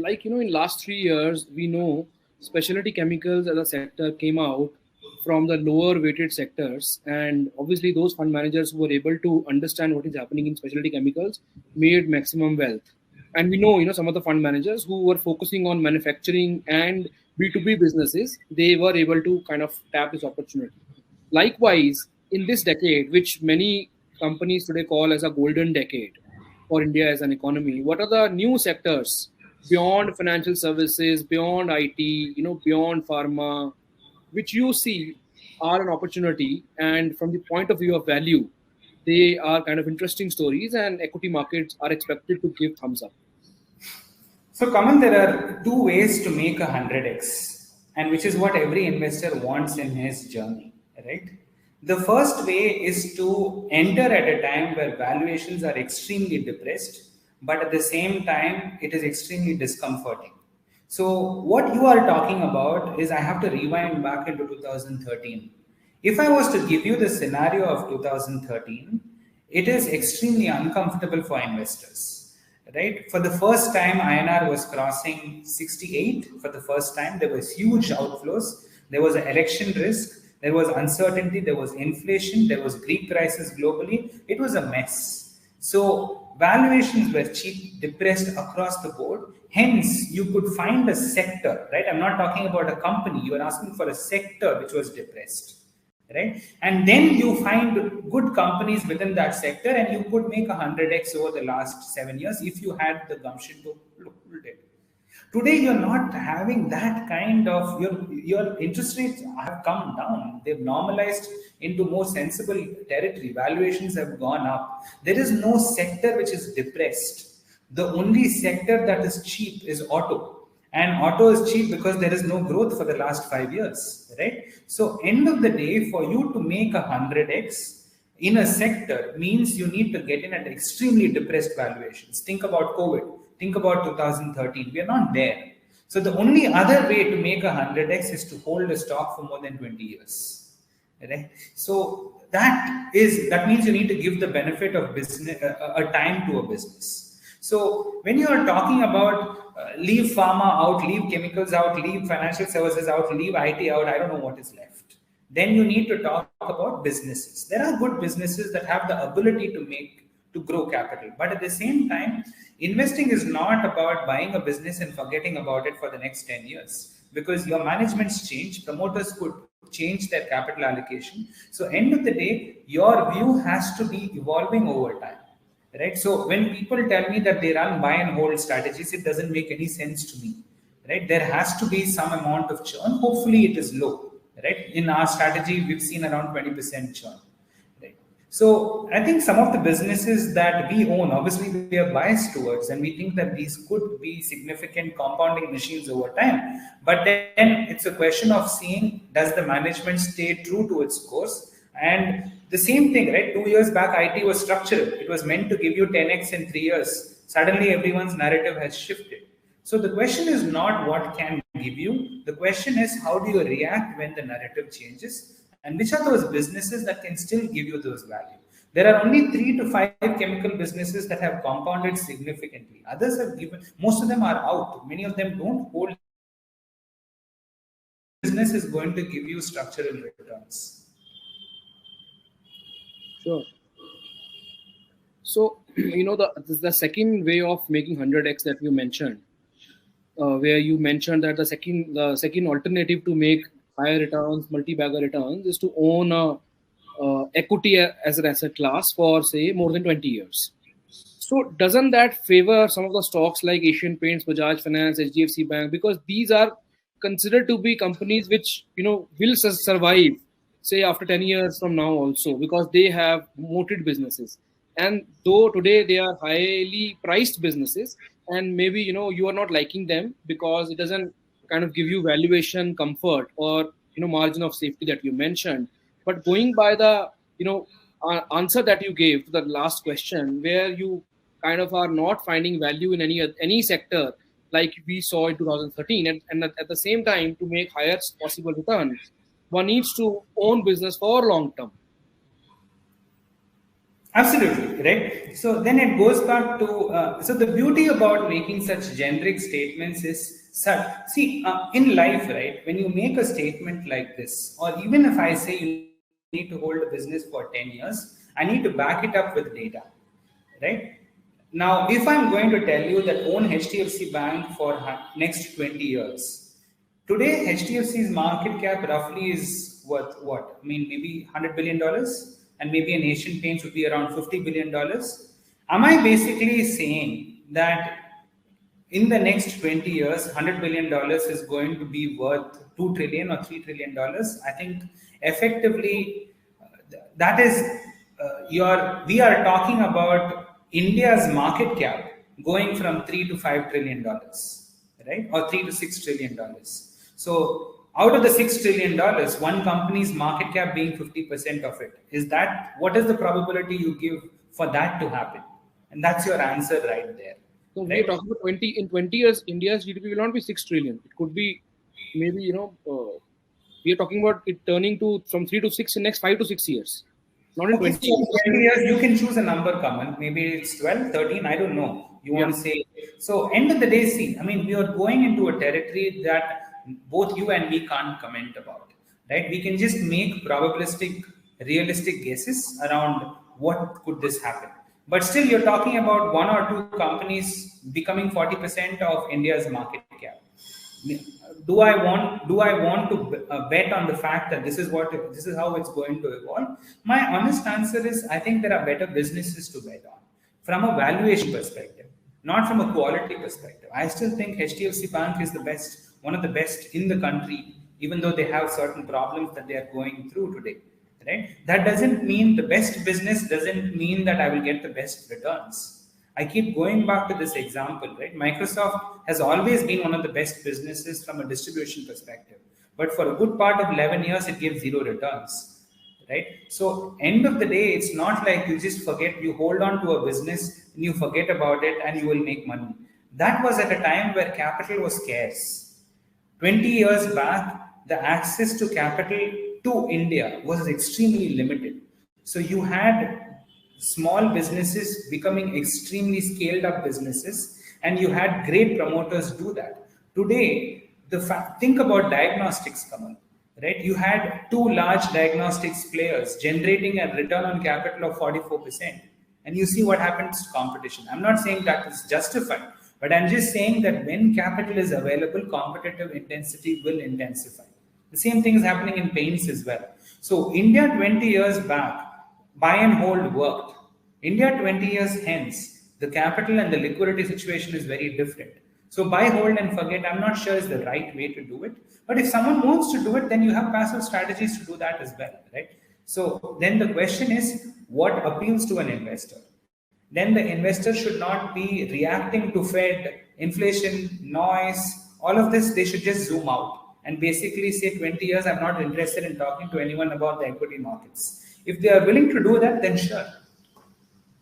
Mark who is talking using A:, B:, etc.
A: like, in last 3 years, we know specialty chemicals as a sector came out from the lower weighted sectors. And obviously, those fund managers who were able to understand what is happening in specialty chemicals made maximum wealth. And we know, some of the fund managers who were focusing on manufacturing and B2B businesses, they were able to kind of tap this opportunity. Likewise, in this decade, which many companies today call as a golden decade for India as an economy, what are the new sectors beyond financial services, beyond IT, beyond pharma, which you see are an opportunity, and from the point of view of value, they are kind of interesting stories, and equity markets are expected to give thumbs up.
B: So, Kamal, there are two ways to make 100x, and which is what every investor wants in his journey, right? The first way is to enter at a time where valuations are extremely depressed, but at the same time, it is extremely discomforting. So, what you are talking about is I have to rewind back into 2013. If I was to give you the scenario of 2013, it is extremely uncomfortable for investors, right? For the first time, INR was crossing 68. For the first time, there was huge outflows. There was an election risk. There was uncertainty. There was inflation. There was Greek crisis globally. It was a mess. So valuations were cheap, depressed across the board. Hence, you could find a sector, right? I'm not talking about a company. You are asking for a sector which was depressed, right? And then you find good companies within that sector, and you could make 100x over the last 7 years if you had the gumption to hold it. Today, you're not having that kind of, your interest rates have come down. They've normalized into more sensible territory. Valuations have gone up. There is no sector which is depressed. The only sector that is cheap is auto. And auto is cheap because there is no growth for the last 5 years, right? So end of the day, for you to make 100x in a sector means you need to get in at extremely depressed valuations. Think about COVID. Think about 2013. We are not there. So the only other way to make 100x is to hold a stock for more than 20 years, right? So that means you need to give the benefit of business a time to a business. So when you are talking about leave pharma out, leave chemicals out, leave financial services out, leave IT out, I don't know what is left. Then you need to talk about businesses. There are good businesses that have the ability to grow capital. But at the same time, investing is not about buying a business and forgetting about it for the next 10 years, because your managements change, promoters could change their capital allocation. So end of the day, your view has to be evolving over time. Right. So when people tell me that they run buy and hold strategies, it doesn't make any sense to me. Right. There has to be some amount of churn. Hopefully it is low. Right. In our strategy, we've seen around 20% churn. Right. So I think some of the businesses that we own, obviously we are biased towards, and we think that these could be significant compounding machines over time. But then it's a question of seeing, does the management stay true to its course? And the same thing, right? 2 years back, IT was structural. It was meant to give you 10x in 3 years. Suddenly, everyone's narrative has shifted. So the question is not what can give you. The question is, how do you react when the narrative changes? And which are those businesses that can still give you those value? There are only 3 to 5 chemical businesses that have compounded significantly. Others have given, most of them are out. Many of them don't hold. Business is going to give you structural returns.
A: Sure. So, the second way of making 100x that you mentioned, where you mentioned that the second alternative to make higher returns, multi-bagger returns, is to own equity as an asset class for, say, more than 20 years. So doesn't that favor some of the stocks like Asian Paints, Bajaj Finance, HDFC Bank, because these are considered to be companies which will survive, say, after 10 years from now also, because they have moated businesses. And though today they are highly priced businesses, and maybe you are not liking them because it doesn't kind of give you valuation comfort or margin of safety that you mentioned. But going by the answer that you gave to the last question, where you kind of are not finding value in any sector like we saw in 2013, and at the same time, to make highest possible return, one needs to own business for long term.
B: Absolutely, right? So then it goes back to, so the beauty about making such generic statements is such, see, in life, right, when you make a statement like this, or even if I say you need to hold a business for 10 years, I need to back it up with data, right? Now, if I'm going to tell you that own HDFC Bank for next 20 years, today HDFC's market cap roughly is worth what? I mean, maybe $100 billion, and maybe an Asian Paints would be around $50 billion. Am I basically saying that in the next 20 years, $100 billion is going to be worth 2 trillion or $3 trillion? I think effectively that is we are talking about India's market cap going from $3 to $5 trillion, right? Or $3 to $6 trillion. So out of the $6 trillion, one company's market cap being 50% of it. Is that what is the probability you give for that to happen? And that's your answer right there.
A: So
B: Right?
A: we're talking about 20 years, India's GDP will not be 6 trillion. It could be maybe, we are talking about it turning to from 3 to 6 in next 5 to 6 years. Not in
B: Okay,
A: 20
B: so
A: years.
B: 20 years, you can choose a number, Kamal. Maybe it's 12, 13, I don't know. You want to say. So, end of the day, see, I mean, we are going into a territory that both you and me can't comment about, right? We can just make probabilistic, realistic guesses around what could this happen. But still, you're talking about one or two companies becoming 40% of India's market cap. Do I want to bet on the fact that this is how it's going to evolve? My honest answer is I think there are better businesses to bet on from a valuation perspective, not from a quality perspective. I still think HDFC Bank is the best, one of the best in the country, even though they have certain problems that they are going through today, right? That doesn't mean the best business doesn't mean that I will get the best returns. I keep going back to this example, right? Microsoft has always been one of the best businesses from a distribution perspective. But for a good part of 11 years, it gave zero returns, right? So, end of the day, it's not like you just forget, you hold on to a business and you forget about it and you will make money. That was at a time where capital was scarce. 20 years back, the access to capital to India was extremely limited. So, you had small businesses becoming extremely scaled up businesses, and you had great promoters do that. Today, think about diagnostics, Kamal, right? You had two large diagnostics players generating a return on capital of 44%, and you see what happens to competition. I'm not saying that is justified, but I'm just saying that when capital is available, competitive intensity will intensify. The same thing is happening in paints as well. So India 20 years back, buy and hold worked. India 20 years hence, the capital and the liquidity situation is very different. So buy, hold, and forget, I'm not sure is the right way to do it. But if someone wants to do it, then you have passive strategies to do that as well, right? So then the question is, what appeals to an investor? Then the investor should not be reacting to Fed, inflation, noise, all of this. They should just zoom out and basically say 20 years, I'm not interested in talking to anyone about the equity markets. If they are willing to do that, then sure.